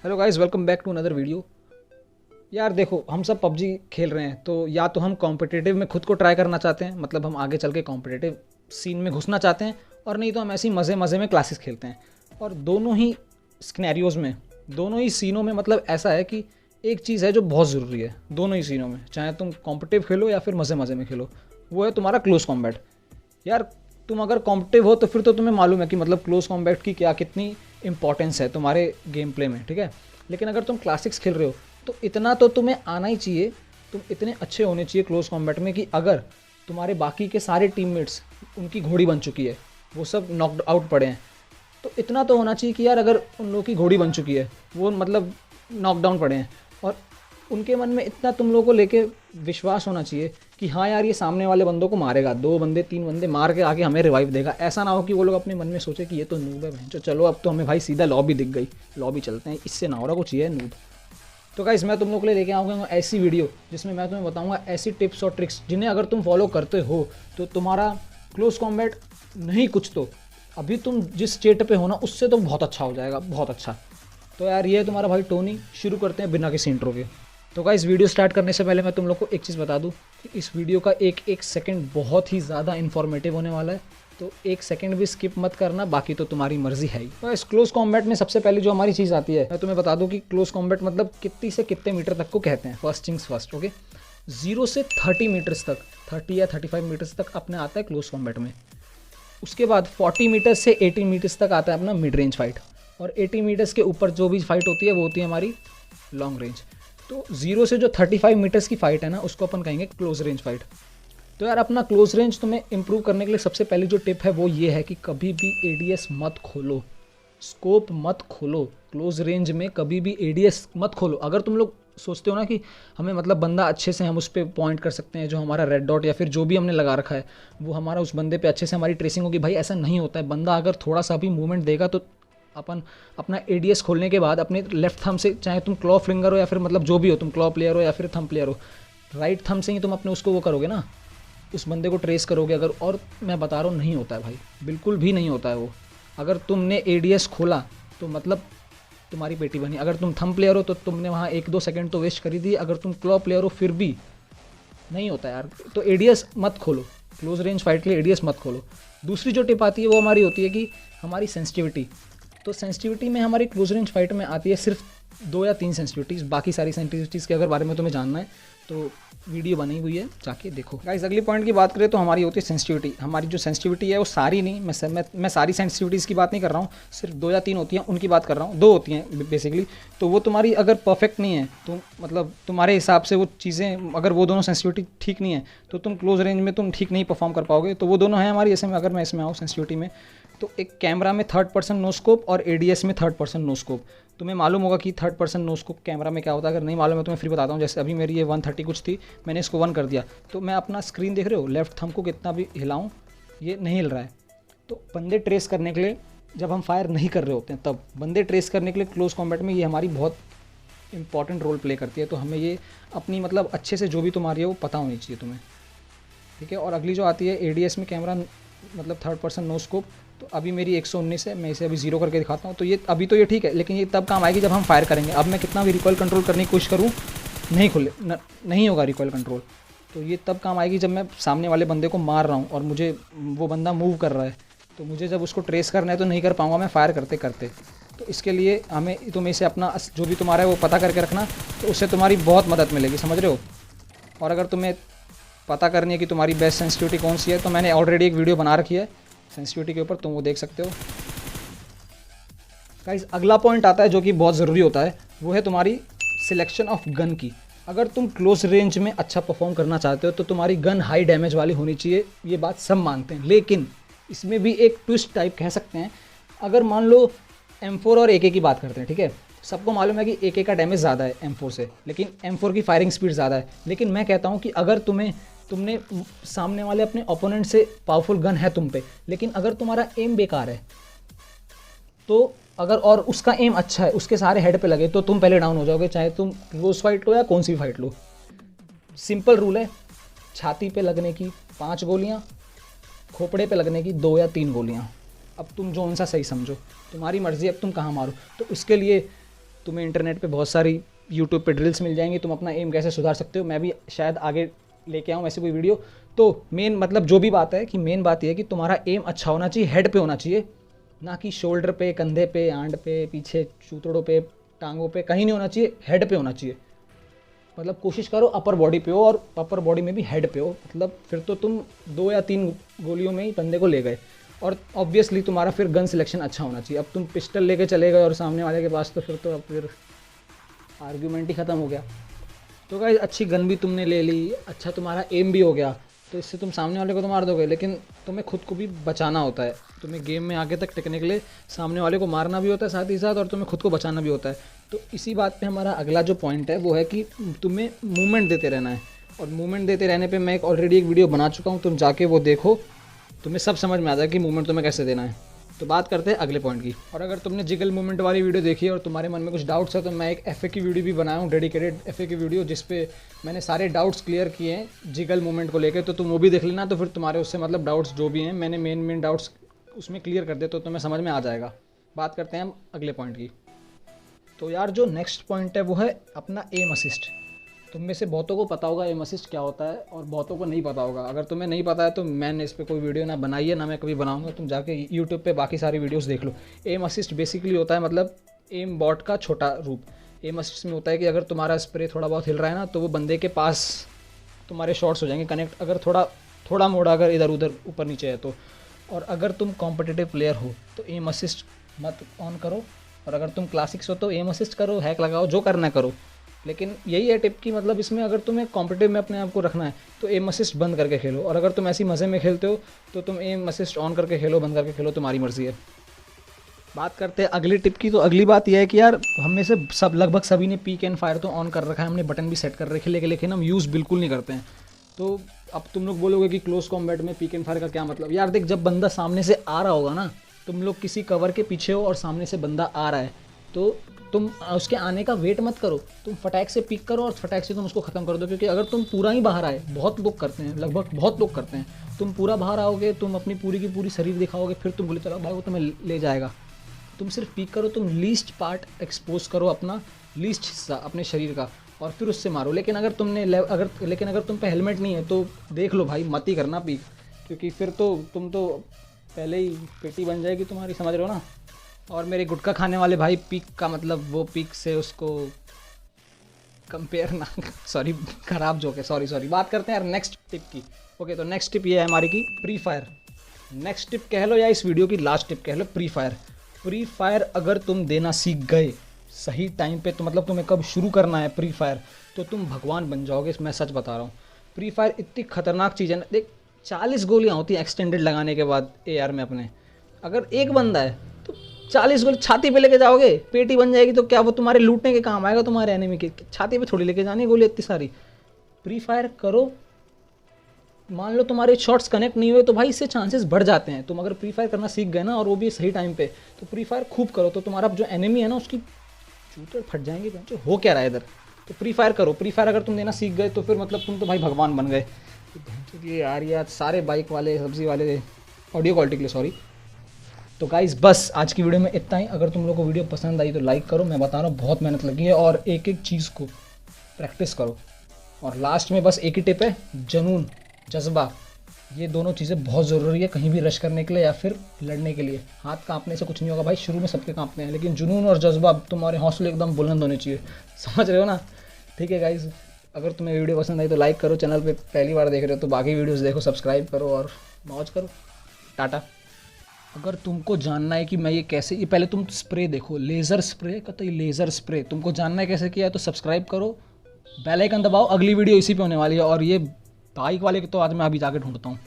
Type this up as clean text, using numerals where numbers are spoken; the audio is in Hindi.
Hello guys, welcome back to another video. यार देखो, हम सब पबजी खेल रहे हैं तो या तो हम कॉम्पिटिटिव में खुद को ट्राई करना चाहते हैं, मतलब हम आगे चल के कॉम्पिटिटिव सीन में घुसना चाहते हैं, और नहीं तो हम ऐसे ही मज़े मज़े में क्लासेस खेलते हैं। और दोनों ही स्कैरियोज़ में, दोनों ही सीनों में मतलब ऐसा है कि एक चीज़ है जो बहुत ज़रूरी है दोनों ही सीनों में, चाहे तुम कॉम्पिटिटिव खेलो या फिर मज़े मज़े में खेलो, वो है तुम्हारा क्लोज कॉम्बैट। यार तुम अगर कॉम्पिटिटिव हो तो फिर तो तुम्हें मालूम है कि मतलब क्लोज कॉम्बैट की क्या कितनी इंपॉर्टेंस है तुम्हारे गेम प्ले में, ठीक है। लेकिन अगर तुम क्लासिक्स खेल रहे हो तो इतना तो तुम्हें आना ही चाहिए, तुम इतने अच्छे होने चाहिए क्लोज कॉम्बैट में कि अगर तुम्हारे बाकी के सारे टीममेट्स उनकी घोड़ी बन चुकी है, वो सब नॉकड आउट पड़े हैं, तो इतना तो होना चाहिए कि यार अगर उन लोगों की घोड़ी बन चुकी है, वो मतलब नॉकडाउन पड़े हैं, और उनके मन में इतना तुम लोगों को लेके विश्वास होना चाहिए कि हाँ यार ये सामने वाले बंदों को मारेगा, 2 बंदे 3 बंदे मार के आके हमें रिवाइव देगा। ऐसा ना हो कि वो लोग अपने मन में सोचे कि ये तो नूब है भैंचो, चलो अब तो हमें भाई सीधा लॉबी दिख गई, लॉबी चलते हैं, इससे ना हो रहा कुछ, ये है नूब। तो गाइस मैं तुम लोग के लिए लेके आऊँगा ऐसी वीडियो जिसमें मैं तुम्हें बताऊँगा ऐसी टिप्स और ट्रिक्स जिन्हें अगर तुम फॉलो करते हो तो तुम्हारा क्लोज कॉम्बैट नहीं कुछ तो अभी तुम जिस स्टेट पे हो ना उससे तो बहुत अच्छा हो जाएगा, बहुत अच्छा। तो यार ये है तुम्हारा भाई टोनी, शुरू करते हैं बिना किसी इंट्रो के। तो गाइस वीडियो स्टार्ट करने से पहले मैं तुम लोग को एक चीज़ बता दूं कि इस वीडियो का एक एक सेकंड बहुत ही ज़्यादा इन्फॉर्मेटिव होने वाला है, तो एक सेकंड भी स्किप मत करना, बाकी तो तुम्हारी मर्जी है ही। तो इस क्लोज कॉम्बैट में सबसे पहले जो हमारी चीज़ आती है, मैं तुम्हें बता दूं कि क्लोज कॉम्बैट मतलब कितनी से कितने मीटर तक को कहते हैं। First things first, okay. 0 से 30 मीटर्स तक, 30 या 35 मीटर्स तक अपने आता है क्लोज कॉम्बैट में। उसके बाद 40 मीटर्स से 80 मीटर्स तक आता है अपना मिड रेंज फाइट, और 80 मीटर्स के ऊपर जो भी फाइट होती है वो होती है हमारी लॉन्ग रेंज। तो 0 से जो 35 मीटर्स की फ़ाइट है ना उसको अपन कहेंगे क्लोज रेंज फाइट। तो यार अपना क्लोज रेंज तुम्हें इंप्रूव करने के लिए सबसे पहली जो टिप है वो ये है कि कभी भी एडीएस मत खोलो, स्कोप मत खोलो, क्लोज रेंज में कभी भी एडीएस मत खोलो। अगर तुम लोग सोचते हो ना कि हमें मतलब बंदा अच्छे से हम उस पर पॉइंट कर सकते हैं, जो हमारा रेड डॉट या फिर जो भी हमने लगा रखा है वो हमारा उस बंदे पे अच्छे से हमारी ट्रेसिंग होगी, भाई ऐसा नहीं होता है। बंदा अगर थोड़ा सा भी मूवमेंट देगा तो अपन अपना एडीएस खोलने के बाद अपने लेफ्ट थंब से, चाहे तुम क्लॉ फिंगर हो या फिर मतलब जो भी हो, तुम क्लॉ प्लेयर हो या फिर थंब प्लेयर हो, राइट थंब से ही तुम अपने उसको वो करोगे ना, उस बंदे को ट्रेस करोगे अगर। और मैं बता रहा हूँ नहीं होता है भाई, बिल्कुल भी नहीं होता है वो। अगर तुमने एडीएस खोला तो मतलब तुम्हारी पेटी बनी। अगर तुम थंब प्लेयर हो तो तुमने वहाँ 1-2 सेकंड तो वेस्ट कर ही दी। अगर तुम क्लॉ प्लेयर हो फिर भी नहीं होता यार, तो एडीएस मत खोलो, क्लोज रेंज फाइट के लिए एडीएस मत खोलो। दूसरी जो टिप आती है वो हमारी होती है कि हमारी सेंसिटिविटी। तो सेंसिटिविटी में हमारी क्लोज रेंज फाइट में आती है सिर्फ 2 या 3 सेंसिटिविटीज़। बाकी सारी सेंसिटिविटीज़ के अगर बारे में तुम्हें जानना है तो वीडियो बनी हुई है, जाके देखो। गाइस अगली पॉइंट की बात करें तो हमारी होती है सेंसिटिविटी। हमारी जो सेंसिटिविटी है वो सारी नहीं, मैं सारी सेंसिटिविटीज़ की बात नहीं कर रहा हूँ, सिर्फ 2 या 3 होती हैं उनकी बात कर रहा हूँ। 2 होती हैं बेसिकली। तो वो तुम्हारी अगर परफेक्ट नहीं है तो मतलब तुम्हारे हिसाब से वो चीज़ें, अगर वो दोनों सेंसिटिविटी ठीक नहीं है तो तुम क्लोज रेंज में तुम ठीक नहीं परफॉर्म कर पाओगे। तो वो दोनों हैं हमारी। ऐसे में अगर मैं इसमें आऊँ सेंसिटिविटी में, तो एक कैमरा में 3rd पर्सन नो स्कोप और एडीएस में 3rd पर्सन नो स्कोप। तुम्हें मालूम होगा कि 3rd person no scope camera में क्या होता है, अगर नहीं मालूम है तो मैं फिर बताता हूँ। जैसे अभी मेरी ये 130 कुछ थी, मैंने इसको 1 कर दिया, तो मैं अपना स्क्रीन देख रहे हो, लेफ्ट थंब को कितना भी हिलाऊँ ये नहीं हिल रहा है। तो बंदे ट्रेस करने के लिए, जब हम फायर नहीं कर रहे होते हैं तब बंदे ट्रेस करने के लिए क्लोज कॉम्बैट में ये हमारी बहुत इंपॉर्टेंट रोल प्ले करती है। तो हमें ये अपनी मतलब अच्छे से जो भी तुम्हारी है वो पता होनी चाहिए तुम्हें, ठीक है। और अगली जो आती है एडीएस में कैमरा मतलब 3rd पर्सन नो स्कोप। तो अभी मेरी 119 है, मैं इसे अभी 0 करके दिखाता हूँ। तो ये अभी तो ये ठीक है, लेकिन ये तब काम आएगी जब हम फायर करेंगे। अब मैं कितना भी रिकॉइल कंट्रोल करने की कोशिश करूँ नहीं नहीं होगा रिकॉइल कंट्रोल। तो ये तब काम आएगी जब मैं सामने वाले बंदे को मार रहा हूँ और मुझे वो बंदा मूव कर रहा है, तो मुझे जब उसको ट्रेस करना है तो नहीं कर पाऊँगा मैं फायर करते करते। तो इसके लिए हमें तुम्हें इसे अपना जो भी तुम्हारा है वो पता करके रखना, तो उससे तुम्हारी बहुत मदद मिलेगी, समझ रहे हो। और अगर तुम्हें पता करनी है कि तुम्हारी बेस्ट सेंसिटिविटी कौन सी है तो मैंने ऑलरेडी एक वीडियो बना रखी है सेंसिटिविटी के ऊपर, तुम वो देख सकते हो। गाइस अगला पॉइंट आता है जो कि बहुत ज़रूरी होता है, वो है तुम्हारी सिलेक्शन ऑफ गन की। अगर तुम क्लोज रेंज में अच्छा परफॉर्म करना चाहते हो तो तुम्हारी गन हाई डैमेज वाली होनी चाहिए, ये बात सब मानते हैं। लेकिन इसमें भी एक ट्विस्ट टाइप कह सकते हैं। अगर मान लो M4 और AK की बात करते हैं, ठीक है, सबको मालूम है कि AK का डैमेज ज़्यादा है M4 से, लेकिन M4 की फायरिंग स्पीड ज़्यादा है। लेकिन मैं कहता हूँ कि अगर तुमने सामने वाले अपने ओपोनेंट से पावरफुल गन है तुम पे, लेकिन अगर तुम्हारा एम बेकार है तो अगर और उसका एम अच्छा है, उसके सारे हेड पे लगे तो तुम पहले डाउन हो जाओगे, चाहे तुम क्लोज फाइट लो या कौन सी फाइट लो। सिंपल रूल है, छाती पे लगने की 5 गोलियाँ, खोपड़े पे लगने की 2 या 3 गोलियाँ। अब तुम जो उनसा सही समझो, तुम्हारी मर्ज़ी, अब तुम कहाँ मारो। तो इसके लिए तुम्हें इंटरनेट पे बहुत सारी यूट्यूब पे ड्रिल्स मिल जाएंगी, तुम अपना एम कैसे सुधार सकते हो। मैं भी शायद आगे लेके आऊँ ऐसी कोई वीडियो। तो मेन मतलब जो भी बात है कि मेन बात यह है कि तुम्हारा एम अच्छा होना चाहिए, हेड पे होना चाहिए, ना कि शोल्डर पे, कंधे पे, आंड पे, पीछे चूतड़ों पे, टांगों पे, कहीं नहीं होना चाहिए, हेड पे होना चाहिए। मतलब कोशिश करो अपर बॉडी पे हो, और अपर बॉडी में भी हेड पे हो, मतलब फिर तो तुम 2 या 3 गोलियों में ही बंदे को ले गए। और ऑब्वियसली तुम्हारा फिर गन सिलेक्शन अच्छा होना चाहिए। अब तुम पिस्टल लेके चले गए और सामने वाले के पास, तो फिर आर्ग्यूमेंट ही ख़त्म हो गया। तो गाइस अच्छी गन भी तुमने ले ली, अच्छा तुम्हारा एम भी हो गया, तो इससे तुम सामने वाले को तो मार दोगे, लेकिन तुम्हें खुद को भी बचाना होता है। तुम्हें गेम में आगे तक टिकने के लिए सामने वाले को मारना भी होता है साथ ही साथ, और तुम्हें खुद को बचाना भी होता है। तो इसी बात पे हमारा अगला जो पॉइंट है वो है कि तुम्हें मूवमेंट देते रहना है। और मूवमेंट देते रहने पे मैं ऑलरेडी एक वीडियो बना चुका हूँ, तुम जाके वो देखो, तुम्हें सब समझ में आता है कि मूवमेंट तुम्हें कैसे देना है। तो बात करते हैं अगले पॉइंट की। और अगर तुमने जिगल मूवमेंट वाली वीडियो देखी है और तुम्हारे मन में कुछ डाउट्स है, तो मैं एक एफए की वीडियो भी बनाया हूँ, डेडिकेटेड एफए की वीडियो, जिस पे मैंने सारे डाउट्स क्लियर किए हैं जिगल मूवमेंट को लेकर। तो तुम वो भी देख लेना, तो फिर तुम्हारे उससे मतलब डाउट्स जो भी हैं मैंने मेन डाउट्स उसमें क्लियर कर दे, तो तुम्हें समझ में आ जाएगा। बात करते हैं हम अगले पॉइंट की। तो यार जो नेक्स्ट पॉइंट है वो है अपना एम असिस्ट। तुम में से बहुतों को पता होगा एम असिस्ट क्या होता है, और बहुतों को नहीं पता होगा। अगर तुम्हें नहीं पता है तो मैंने इस पर कोई वीडियो ना बनाई है, ना मैं कभी बनाऊंगा, तुम जाके यूट्यूब पे बाकी सारी वीडियोस देख लो। एम असिस्ट बेसिकली होता है मतलब एम बॉट का छोटा रूप। एम असिस्ट में होता है कि अगर तुम्हारा स्प्रे थोड़ा बहुत हिल रहा है ना, तो वो बंदे के पास तुम्हारे शॉट्स हो जाएंगे कनेक्ट, अगर थोड़ा मोड़ा अगर इधर उधर ऊपर नीचे है तो। और अगर तुम कॉम्पिटिटिव प्लेयर हो तो एम असिस्ट मत ऑन करो, और अगर तुम क्लासिक्स हो तो एम असिस्ट करो, हैक लगाओ, जो करना करो। लेकिन यही है टिप की, मतलब इसमें अगर तुम्हें कॉम्पिटिटिव में अपने आप को रखना है तो एम असिस्ट बंद करके खेलो, और अगर तुम ऐसी मज़े में खेलते हो तो तुम एम असिस्ट ऑन करके खेलो, बंद करके खेलो, तुम्हारी मर्ज़ी है। बात करते हैं अगली टिप की। तो अगली बात यह है कि यार हम में से सब लगभग सभी ने पीक एंड फायर तो ऑन कर रखा है, हमने बटन भी सेट कर रखे, लेकिन हम यूज़ बिल्कुल नहीं करते हैं। तो अब तुम लोग बोलोगे कि क्लोज कॉम्बैट में पीक एंड फायर का क्या मतलब। यार देख, जब बंदा सामने से आ रहा होगा ना, तुम लोग किसी कवर के पीछे हो और सामने से बंदा आ रहा है, तो तुम उसके आने का वेट मत करो, तुम फटाक से पिक करो और फटाक से तुम उसको ख़त्म कर दो। क्योंकि अगर तुम पूरा ही बाहर आए, बहुत लोग करते हैं, लगभग बहुत लोग करते हैं, तुम पूरा बाहर आओगे, तुम अपनी पूरी की पूरी शरीर दिखाओगे, फिर तुम गोली चलाओ, भाई वो तुम्हें ले जाएगा। तुम सिर्फ पिक करो, तुम लीस्ट पार्ट एक्सपोज करो, अपना लीस्ट हिस्सा अपने शरीर का, और फिर उससे मारो। लेकिन अगर तुम पे हेलमेट नहीं है तो देख लो भाई, मत ही करना पिक, क्योंकि फिर तो तुम तो पहले ही पेटी बन जाएगी तुम्हारी, समझ रहे हो ना। और मेरे गुटखा खाने वाले भाई, पीक का मतलब वो पीक से उसको कंपेयर ना सॉरी, खराब जोक है, सॉरी। बात करते हैं यार नेक्स्ट टिप की। ओके, तो नेक्स्ट टिप ये है हमारी की प्री फायर। नेक्स्ट टिप कह लो या इस वीडियो की लास्ट टिप कह लो, प्री फायर। प्री फायर अगर तुम देना सीख गए सही टाइम पे, तो मतलब तुम्हें कब शुरू करना है प्री फायर, तो तुम भगवान बन जाओगे, मैं सच बता रहा हूँ। प्री फायर इतनी खतरनाक चीज़ है ना, देख 40 गोलियाँ होती हैं एक्सटेंडेड लगाने के बाद AR में अपने। अगर एक बंदा है तो 40 गोली छाती पे लेके जाओगे, पेटी बन जाएगी, तो क्या वो तुम्हारे लूटने के काम आएगा, तुम्हारे एनिमी के छाती पे थोड़ी लेके जानी गोली इतनी सारी। प्री फायर करो, मान लो तुम्हारे शॉट्स कनेक्ट नहीं हुए तो भाई इससे चांसेस बढ़ जाते हैं। तुम अगर प्री फायर करना सीख गए ना, और वो भी सही टाइम पे, तो प्री फायर खूब करो, तो तुम्हारा जो एनिमी है ना उसकी चूतर फट जाएंगे, हो क्या रहा है इधर। तो प्री फायर करो, प्री फायर अगर तुम देना सीख गए तो फिर मतलब तुम तो भाई भगवान बन गए। यार सारे बाइक वाले, सब्जी वाले, ऑडियो क्वालिटी के लिए सॉरी। तो गाइस बस आज की वीडियो में इतना ही। अगर तुम लोग को वीडियो पसंद आई तो लाइक करो, मैं बता रहा हूँ बहुत मेहनत लगी है, और एक एक चीज़ को प्रैक्टिस करो। और लास्ट में बस एक ही टिप है, जुनून, जज्बा, ये दोनों चीज़ें बहुत ज़रूरी है कहीं भी रश करने के लिए या फिर लड़ने के लिए। हाथ कांपने से कुछ नहीं होगा भाई, शुरू में सबके कांपते हैं, लेकिन जुनून और जज्बा, तुम्हारे हौसले एकदम बुलंद होने चाहिए, समझ रहे हो ना। ठीक है गाइस, अगर तुम्हें वीडियो पसंद आई तो लाइक करो, चैनल पे पहली बार देख रहे हो तो बाकी वीडियोस देखो, सब्सक्राइब करो और मौज करो। टाटा। अगर तुमको जानना है कि मैं ये कैसे, ये पहले तुम स्प्रे देखो, लेज़र स्प्रे का, तो ये लेज़र स्प्रे तुमको जानना है कैसे किया है, तो सब्सक्राइब करो, बेल आइकन दबाओ, अगली वीडियो इसी पे होने वाली है। और ये बाइक वाले की तो आज मैं अभी जाके ढूंढता हूँ।